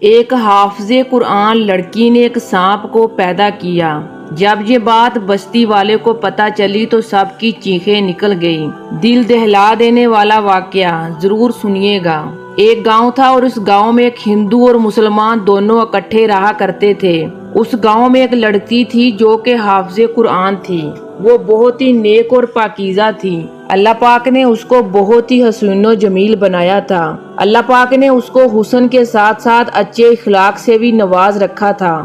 ایک حافظ قرآن لڑکی نے ایک سانپ کو پیدا کیا۔ جب یہ بات بستی والے کو پتہ چلی تو سب کی چیخیں نکل گئی۔ دل دہلا دینے والا واقعہ، ضرور سنیے گا۔ ایک گاؤں تھا اور اس گاؤں میں ایک ہندو اور مسلمان دونوں اکٹھے رہا کرتے تھے۔ اس گاؤں میں ایک لڑکی تھی جو کہ حافظ قرآن تھی۔ وہ بہت ہی نیک اور پاکیزہ تھی۔ اللہ پاک نے اس کو بہت ہی حسین و جمیل بنایا تھا۔ اللہ پاک نے اس کو حسن کے ساتھ ساتھ اچھے اخلاق سے بھی نواز رکھا تھا۔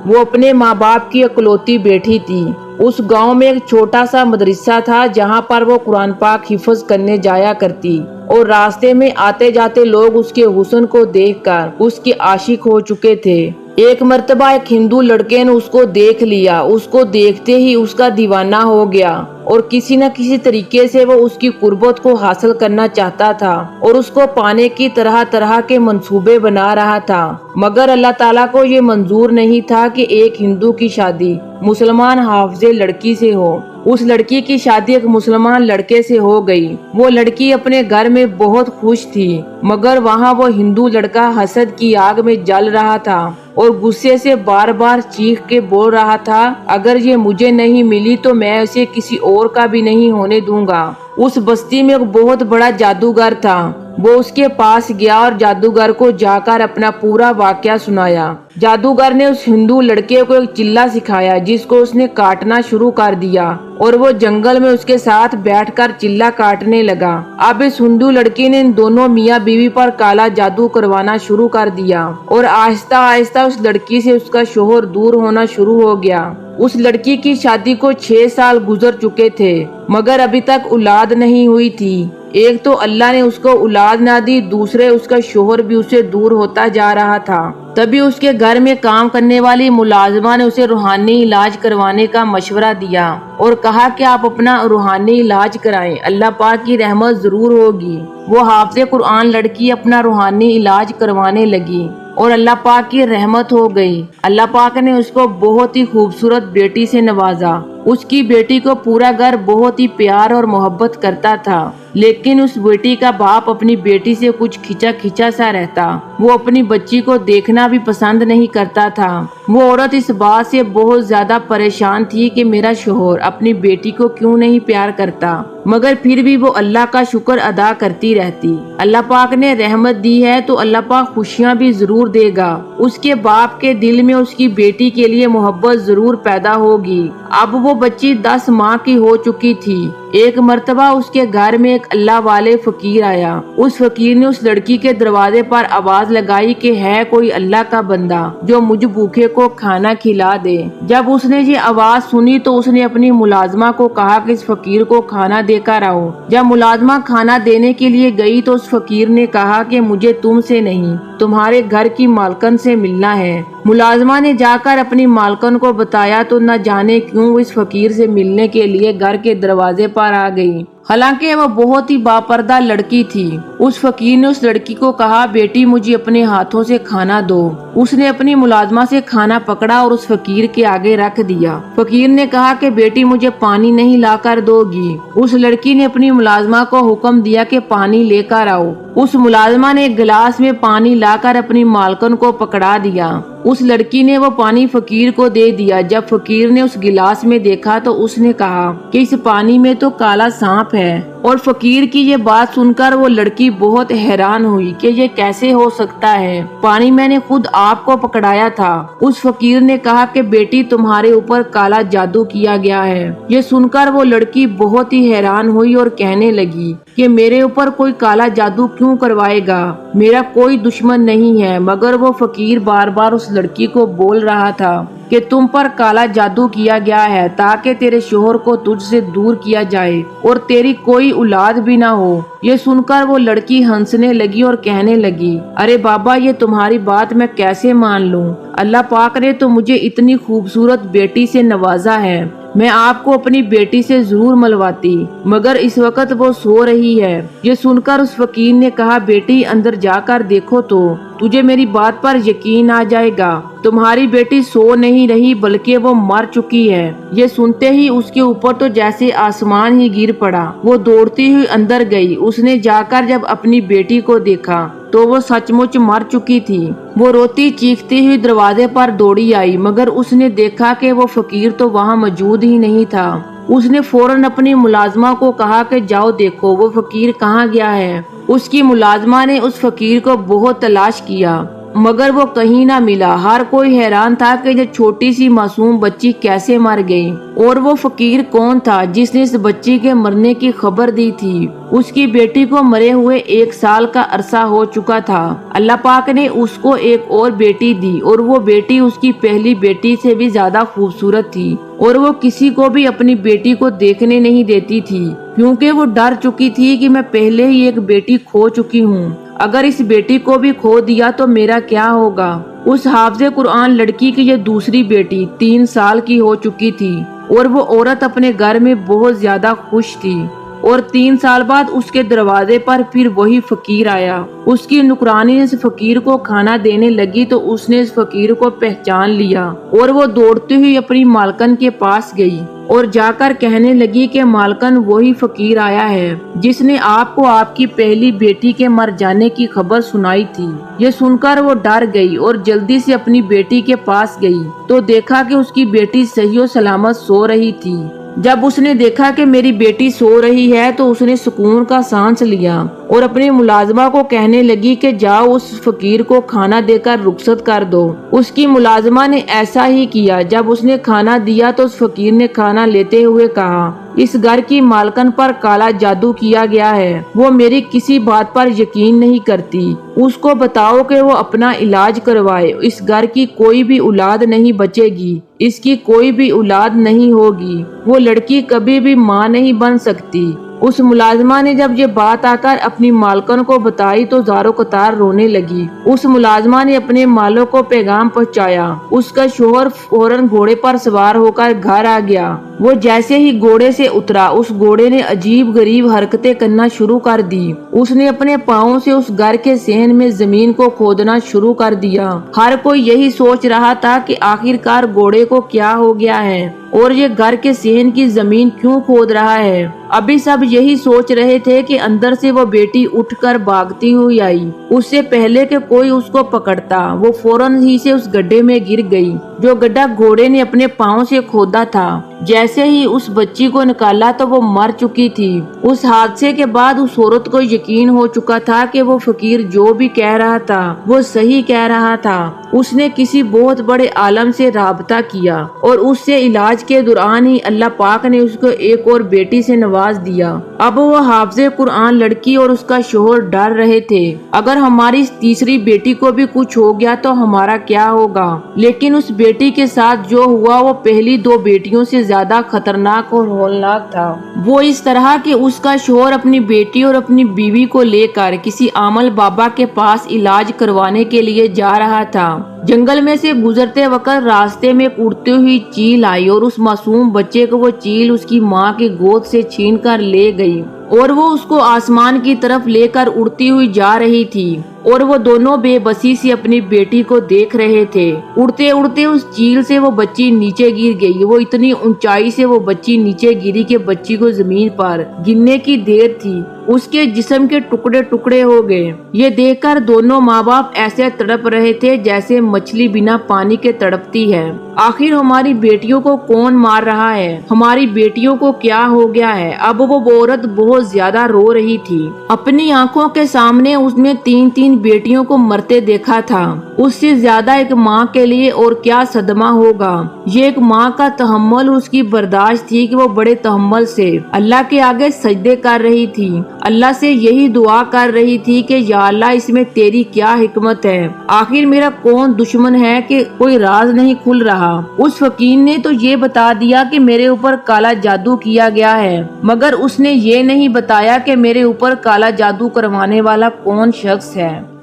وہ اپنے ماں باپ کی اکلوتی بیٹی تھی۔ اس گاؤں میں ایک چھوٹا سا مدرسہ تھا جہاں پر وہ قرآن پاک حفظ کرنے جایا کرتی، اور راستے میں آتے جاتے لوگ اس کے حسن کو دیکھ کر اس کے عاشق ہو چکے تھے۔ ایک مرتبہ ایک ہندو لڑکے نے اس کو دیکھ لیا۔ اس کو دیکھتے ہی اس کا دیوانہ ہو گیا اور کسی نہ کسی طریقے سے وہ اس کی قربت کو حاصل کرنا چاہتا تھا اور اس کو پانے کی طرح طرح کے منصوبے بنا رہا تھا، مگر اللہ تعالیٰ کو یہ منظور نہیں تھا کہ ایک ہندو کی شادی مسلمان حافظ لڑکی سے ہو۔ اس لڑکی کی شادی ایک مسلمان لڑکے سے ہو گئی۔ وہ لڑکی اپنے گھر میں بہت خوش تھی، مگر وہاں وہ ہندو لڑکا حسد کی آگ میں جل رہا تھا اور غصے سے بار بار چیخ کے بول رہا تھا، اگر یہ مجھے نہیں ملی تو میں اسے کسی اور کا بھی نہیں ہونے دوں گا۔ اس بستی میں ایک بہت بڑا جادوگر تھا۔ وہ اس کے پاس گیا اور جادوگر کو جا کر اپنا پورا واقعہ سنایا۔ جادوگر نے اس ہندو لڑکے کو ایک چلہ سکھایا جس کو اس نے کاٹنا شروع کر دیا، اور وہ جنگل میں اس کے ساتھ بیٹھ کر چلہ کاٹنے لگا۔ اب اس ہندو لڑکی نے ان دونوں میاں بیوی پر کالا جادو کروانا شروع کر دیا، اور آہستہ آہستہ اس لڑکی سے اس کا شوہر دور ہونا شروع ہو گیا۔ اس لڑکی کی شادی کو 6 سال گزر چکے تھے، مگر ابھی تک اولاد نہیں ہوئی تھی۔ ایک تو اللہ نے اس کو اولاد نہ دی، دوسرے اس کا شوہر بھی اسے دور ہوتا جا رہا تھا۔ تبھی اس کے گھر میں کام کرنے والی ملازمہ نے اسے روحانی علاج کروانے کا مشورہ دیا اور کہا کہ آپ اپنا روحانی علاج کرائیں، اللہ پاک کی رحمت ضرور ہوگی۔ وہ حافظ قرآن لڑکی اپنا روحانی علاج کروانے لگی اور اللہ پاک کی رحمت ہو گئی۔ اللہ پاک نے اس کو بہت ہی خوبصورت بیٹی سے نوازا۔ اس کی بیٹی کو پورا گھر بہت ہی پیار اور محبت کرتا تھا، لیکن اس بیٹی کا باپ اپنی بیٹی سے کچھ کھچا کھچا سا رہتا۔ وہ اپنی بچی کو دیکھنا بھی پسند نہیں کرتا تھا۔ وہ عورت اس بات سے بہت زیادہ پریشان تھی کہ میرا شوہر اپنی بیٹی کو کیوں نہیں پیار کرتا، مگر پھر بھی وہ اللہ کا شکر ادا کرتی رہتی۔ اللہ پاک نے رحمت دی ہے تو اللہ پاک خوشیاں بھی ضرور دے گا۔ اس کے باپ کے دل میں اس کی بیٹی کے لیے محبت ضرور پیدا ہوگی۔ اب وہ بچی 10 ماہ کی ہو چکی تھی۔ ایک مرتبہ اس کے گھر میں ایک اللہ والے فقیر آیا۔ اس فقیر نے اس لڑکی کے دروازے پر آواز لگائی کہ ہے کوئی اللہ کا بندہ جو مجھ بھوکے کو کھانا کھلا دے۔ جب اس نے یہ آواز سنی تو اس نے اپنی ملازمہ کو کہا کہ اس فقیر کو کھانا دے کر آؤ۔ جب ملازمہ کھانا دینے کے لیے گئی تو اس فقیر نے کہا کہ مجھے تم سے نہیں، تمہارے گھر کی مالکن سے ملنا ہے۔ ملازمہ نے جا کر اپنی مالکن کو بتایا تو نہ جانے کیوں اس فقیر سے ملنے کے لیے گھر کے دروازے پر آ گئی، حالانکہ وہ بہت ہی باپردہ لڑکی تھی۔ اس فقیر نے اس لڑکی کو کہا، بیٹی مجھے اپنے ہاتھوں سے کھانا دو۔ اس نے اپنی ملازمہ سے کھانا پکڑا اور اس فقیر کے آگے رکھ دیا۔ فقیر نے کہا کہ بیٹی مجھے پانی نہیں لا کر دو گی؟ اس لڑکی نے اپنی ملازمہ کو حکم دیا کہ پانی لے کر آؤ۔ اس ملازمہ نے ایک گلاس میں پانی لا کر اپنی مالکن کو پکڑا دیا۔ اس لڑکی نے وہ پانی فقیر کو دے دیا۔ جب فقیر نے اس گلاس میں دیکھا تو اس نے کہا کہ اس پانی میں تو کالا سانپ ہے، اور فقیر کی یہ بات سن کر وہ لڑکی بہت حیران ہوئی کہ یہ کیسے ہو سکتا ہے، پانی میں نے خود آپ کو پکڑایا تھا۔ اس فقیر نے کہا کہ بیٹی تمہارے اوپر کالا جادو کیا گیا ہے۔ یہ سن کر وہ لڑکی بہت ہی حیران ہوئی اور کہنے لگی کہ میرے اوپر کوئی کالا جادو کیوں کروائے گا، میرا کوئی دشمن نہیں ہے۔ مگر وہ فقیر بار بار اس لڑکی کو بول رہا تھا کہ تم پر کالا جادو کیا گیا ہے تاکہ تیرے شوہر کو تجھ سے دور کیا جائے اور تیری کوئی اولاد بھی نہ ہو۔ یہ سن کر وہ لڑکی ہنسنے لگی اور کہنے لگی، ارے بابا یہ تمہاری بات میں کیسے مان لوں، اللہ پاک نے تو مجھے اتنی خوبصورت بیٹی سے نوازا ہے، میں آپ کو اپنی بیٹی سے ضرور ملواتی، مگر اس وقت وہ سو رہی ہے۔ یہ سن کر اس فقیر نے کہا، بیٹی اندر جا کر دیکھو تو۔ تجھے میری بات پر یقین آ جائے گا، تمہاری بیٹی سو نہیں رہی بلکہ وہ مر چکی ہے۔ یہ سنتے ہی اس کے اوپر تو جیسے آسمان ہی گر پڑا۔ وہ دوڑتی ہوئی اندر گئی۔ اس نے جا کر جب اپنی بیٹی کو دیکھا تو وہ سچ مچ مر چکی تھی۔ وہ روتی چیختی ہوئی دروازے پر دوڑی آئی، مگر اس نے دیکھا کہ وہ فقیر تو وہاں موجود ہی نہیں تھا۔ اس نے فوراً اپنی ملازمہ کو کہا کہ جاؤ دیکھو وہ فقیر کہاں گیا ہے۔ اس کی ملازمہ نے اس فقیر کو بہت تلاش کیا مگر وہ کہیں نہ ملا۔ ہر کوئی حیران تھا کہ یہ چھوٹی سی معصوم بچی کیسے مر گئی، اور وہ فقیر کون تھا جس نے اس بچی کے مرنے کی خبر دی تھی۔ اس کی بیٹی کو مرے ہوئے 1 سال کا عرصہ ہو چکا تھا۔ اللہ پاک نے اس کو ایک اور بیٹی دی، اور وہ بیٹی اس کی پہلی بیٹی سے بھی زیادہ خوبصورت تھی، اور وہ کسی کو بھی اپنی بیٹی کو دیکھنے نہیں دیتی تھی، کیونکہ وہ ڈر چکی تھی کہ میں پہلے ہی ایک بیٹی کھو چکی ہوں، اگر اس بیٹی کو بھی کھو دیا تو میرا کیا ہوگا۔ اس حافظ قرآن لڑکی کی یہ دوسری بیٹی 3 سال کی ہو چکی تھی، اور وہ عورت اپنے گھر میں بہت زیادہ خوش تھی۔ اور 3 سال بعد اس کے دروازے پر پھر وہی فقیر آیا۔ اس کی نوکرانی اس فقیر کو کھانا دینے لگی تو اس نے اس فقیر کو پہچان لیا، اور وہ دوڑتی ہوئی اپنی مالکن کے پاس گئی اور جا کر کہنے لگی کہ مالکن وہی فقیر آیا ہے جس نے آپ کو آپ کی پہلی بیٹی کے مر جانے کی خبر سنائی تھی۔ یہ سن کر وہ ڈر گئی اور جلدی سے اپنی بیٹی کے پاس گئی تو دیکھا کہ اس کی بیٹی صحیح و سلامت سو رہی تھی۔ جب اس نے دیکھا کہ میری بیٹی سو رہی ہے تو اس نے سکون کا سانس لیا اور اپنی ملازمہ کو کہنے لگی کہ جاؤ اس فقیر کو کھانا دے کر رخصت کر دو۔ اس کی ملازمہ نے ایسا ہی کیا۔ جب اس نے کھانا دیا تو اس فقیر نے کھانا لیتے ہوئے کہا، اس گھر کی مالکن پر کالا جادو کیا گیا ہے، وہ میری کسی بات پر یقین نہیں کرتی، اس کو بتاؤ کہ وہ اپنا علاج کروائے، اس گھر کی کوئی بھی اولاد نہیں بچے گی، اس کی کوئی بھی اولاد نہیں ہوگی، وہ لڑکی کبھی بھی ماں نہیں بن سکتی۔ اس ملازمہ نے جب یہ بات آ کر اپنی مالکن کو بتائی تو زارو قطار رونے لگی۔ اس ملازمہ نے اپنے مالوں کو پیغام پہنچایا۔ اس کا شوہر فوراً گھوڑے پر سوار ہو کر گھر آ گیا۔ وہ جیسے ہی گھوڑے سے اترا اس گھوڑے نے عجیب غریب حرکتیں کرنا شروع کر دی۔ اس نے اپنے پاؤں سے اس گھر کے صحن میں زمین کو کھودنا شروع کر دیا۔ ہر کوئی یہی سوچ رہا تھا کہ آخر کار گھوڑے کو کیا ہو گیا ہے اور یہ گھر کے صحن کی زمین کیوں کھود رہا ہے۔ ابھی سب یہی سوچ رہے تھے کہ اندر سے وہ بیٹی اٹھ کر بھاگتی ہوئی آئی۔ اس سے پہلے کہ کوئی اس کو پکڑتا وہ فوراً ہی سے اس گڈھے میں گر گئی جو گڈھا گھوڑے نے اپنے پاؤں سے کھودا تھا۔ جیسے ہی اس بچی کو نکالا تو وہ مر چکی تھی۔ اس حادثے کے بعد اس عورت کو یقین ہو چکا تھا کہ وہ فقیر جو بھی کہہ رہا تھا وہ صحیح کہہ رہا تھا۔ اس نے کسی بہت بڑے عالم سے رابطہ کیا اور اس سے علاج کے دوران ہی اللہ پاک نے اس کو ایک اور بیٹی سے نواز دیا۔ اب وہ حافظ قرآن لڑکی اور اس کا شوہر ڈر رہے تھے، اگر ہماری تیسری بیٹی کو بھی کچھ ہو گیا تو ہمارا کیا ہوگا۔ لیکن اس بیٹی کے ساتھ جو ہوا وہ پہلی 2 بیٹیوں سے زیادہ خطرناک اور ہولناک تھا۔ وہ اس طرح کہ اس کا شوہر اپنی بیٹی اور اپنی بیوی کو لے کر کسی عامل بابا کے پاس علاج کروانے کے لیے جا رہا تھا۔ جنگل میں سے گزرتے وقت راستے میں اڑتی ہوئی چیل آئی اور اس معصوم بچے کو وہ چیل اس کی ماں کی گود سے چھین کر لے گئی اور وہ اس کو آسمان کی طرف لے کر اڑتی ہوئی جا رہی تھی، اور وہ دونوں بے بسی سے اپنی بیٹی کو دیکھ رہے تھے۔ اڑتے اڑتے اس چیل سے وہ بچی نیچے گر گئی۔ وہ اتنی اونچائی سے وہ بچی نیچے گری کہ بچی کو زمین پر گرنے کی دیر تھی، اس کے جسم کے ٹکڑے ٹکڑے ہو گئے۔ یہ دیکھ کر دونوں ماں باپ ایسے تڑپ رہے تھے جیسے مچھلی بنا پانی کے تڑپتی ہے۔ آخر ہماری بیٹیوں کو کون مار رہا ہے؟ ہماری بیٹیوں کو کیا ہو گیا ہے؟ اب وہ عورت بہت زیادہ رو رہی تھی۔ اپنی آنکھوں کے سامنے اس نے 3 بیٹیوں کو مرتے دیکھا تھا۔ اس سے زیادہ ایک ماں کے لیے اور کیا صدمہ ہوگا۔ یہ ایک ماں کا تحمل، اس کی برداشت تھی کہ وہ بڑے تحمل سے اللہ کے آگے سجدے کر رہی تھی، اللہ سے یہی دعا کر رہی تھی کہ یا اللہ اس میں تیری کیا حکمت ہے، آخر میرا کون دشمن ہے کہ کوئی راز نہیں کھل رہا۔ اس فقیر نے تو یہ بتا دیا کہ میرے اوپر کالا جادو کیا گیا ہے، مگر اس نے یہ نہیں نہیں بتایا کہ میرے اوپر کالا جادو کروانے والا کون شخص ہے۔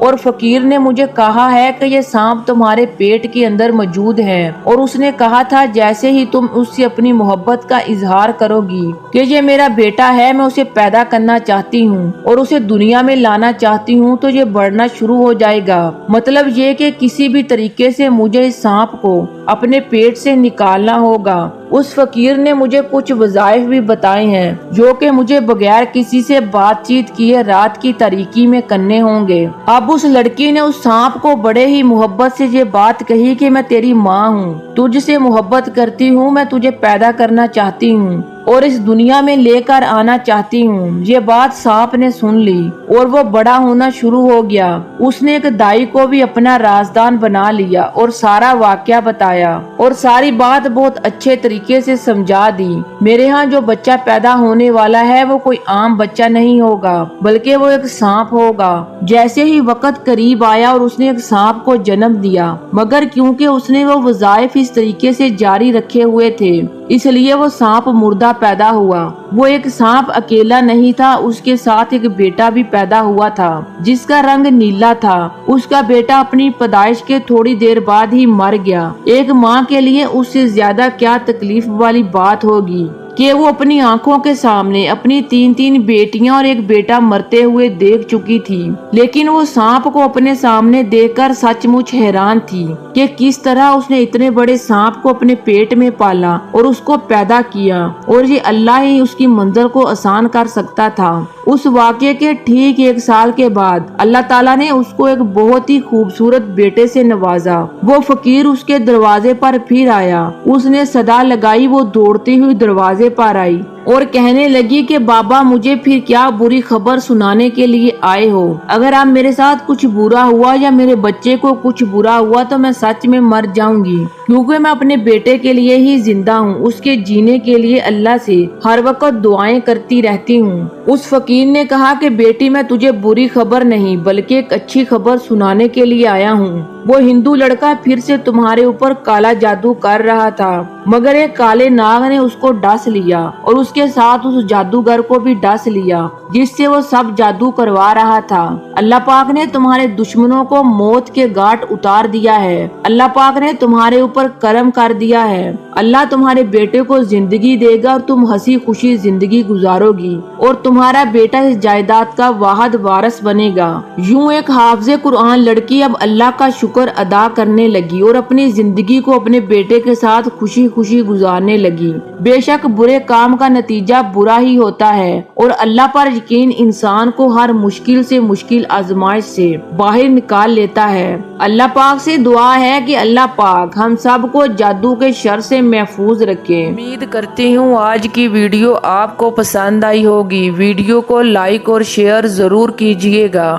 اور فقیر نے مجھے کہا ہے کہ یہ سانپ تمہارے پیٹ کے اندر موجود ہے، اور اس نے کہا تھا جیسے ہی تم اس سے اپنی محبت کا اظہار کرو گی کہ یہ میرا بیٹا ہے، میں اسے پیدا کرنا چاہتی ہوں اور اسے دنیا میں لانا چاہتی ہوں، تو یہ بڑھنا شروع ہو جائے گا۔ مطلب یہ کہ کسی بھی طریقے سے مجھے اس سانپ کو اپنے پیٹ سے نکالنا ہوگا۔ اس فقیر نے مجھے کچھ وظائف بھی بتائے ہیں جو کہ مجھے بغیر کسی سے بات چیت کیے رات کی تاریکی میں کرنے ہوں گے۔ اب اس لڑکی نے اس سانپ کو بڑے ہی محبت سے یہ بات کہی کہ میں تیری ماں ہوں، تجھ سے محبت کرتی ہوں، میں تجھے پیدا کرنا چاہتی ہوں اور اس دنیا میں لے کر آنا چاہتی ہوں۔ یہ بات سانپ نے سن لی اور وہ بڑا ہونا شروع ہو گیا۔ اس نے ایک دائی کو بھی اپنا رازدان بنا لیا اور سارا واقعہ بتایا اور ساری بات بہت اچھے طریقے سے سمجھا دی۔ میرے ہاں جو بچہ پیدا ہونے والا ہے وہ کوئی عام بچہ نہیں ہوگا بلکہ وہ ایک سانپ ہوگا۔ جیسے ہی وقت قریب آیا اور اس نے ایک سانپ کو جنم دیا، مگر کیونکہ اس نے وہ وظائف اس طریقے سے جاری رکھے ہوئے تھے، اس لیے وہ سانپ مردہ پیدا ہوا۔ وہ ایک سانپ اکیلا نہیں تھا، اس کے ساتھ ایک بیٹا بھی پیدا ہوا تھا جس کا رنگ نیلا تھا۔ اس کا بیٹا اپنی پیدائش کے تھوڑی دیر بعد ہی مر گیا۔ ایک ماں کے لیے اس سے زیادہ کیا تکلیف والی بات ہوگی کہ وہ اپنی آنکھوں کے سامنے اپنی تین بیٹیاں اور ایک بیٹا مرتے ہوئے دیکھ چکی تھی، لیکن وہ سانپ کو اپنے سامنے دیکھ کر سچ مچ حیران تھی کہ کس طرح اس نے اتنے بڑے سانپ کو اپنے پیٹ میں پالا اور اس کو پیدا کیا، اور یہ اللہ ہی اس کی منزل کو آسان کر سکتا تھا۔ اس واقعے کے ٹھیک 1 سال کے بعد اللہ تعالیٰ نے اس کو ایک بہت ہی خوبصورت بیٹے سے نوازا۔ وہ فقیر اس کے دروازے پر پھر آیا، اس نے صدا لگائی، وہ دوڑتی ہوئی دروازے پر آئی اور کہنے لگی کہ بابا مجھے پھر کیا بری خبر سنانے کے لیے آئے ہو؟ اگر اب میرے ساتھ کچھ برا ہوا یا میرے بچے کو کچھ برا ہوا تو میں سچ میں مر جاؤں گی، کیونکہ میں اپنے بیٹے کے لیے ہی زندہ ہوں، اس کے جینے کے لیے اللہ سے ہر وقت دعائیں کرتی رہتی ہوں۔ اس فقیر نے کہا کہ بیٹی میں تجھے بری خبر نہیں بلکہ ایک اچھی خبر سنانے کے لیے آیا ہوں۔ وہ ہندو لڑکا پھر سے تمہارے اوپر کالا جادو کر رہا تھا، مگر ایک کالے ناگ نے اس کو ڈس لیا اور اس کے ساتھ اس جادوگر کو بھی ڈس لیا جس سے وہ سب جادو کروا رہا تھا۔ اللہ پاک نے تمہارے دشمنوں کو موت کے گھاٹ اتار دیا ہے، اللہ پاک نے تمہارے اوپر کرم کر دیا ہے۔ اللہ تمہارے بیٹے کو زندگی دے گا اور تم ہنسی خوشی زندگی گزارو گی اور تمہارا بیٹا اس جائیداد کا واحد وارث بنے گا۔ یوں ایک حافظ قرآن لڑکی اب اللہ کا شکر ادا کرنے لگی اور اپنی زندگی کو اپنے بیٹے کے ساتھ خوشی خوشی گزارنے لگی۔ بے شک برے کام کا نتیجہ برا ہی ہوتا ہے اور اللہ پر یقین انسان کو ہر مشکل سے مشکل آزمائش سے باہر نکال لیتا ہے۔ اللہ پاک سے دعا ہے کہ اللہ پاک ہم سب کو جادو کے شر سے محفوظ رکھے۔ امید کرتی ہوں آج کی ویڈیو آپ کو پسند آئی ہوگی۔ ویڈیو کو لائک اور شیئر ضرور کیجیے گا۔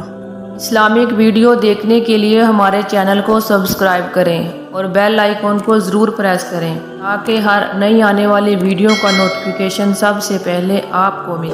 اسلامک ویڈیو دیکھنے کے لیے ہمارے چینل کو سبسکرائب کریں اور بیل آئیکن کو ضرور پریس کریں تاکہ ہر نئی آنے والی ویڈیو کا نوٹیفیکیشن سب سے پہلے آپ کو ملے۔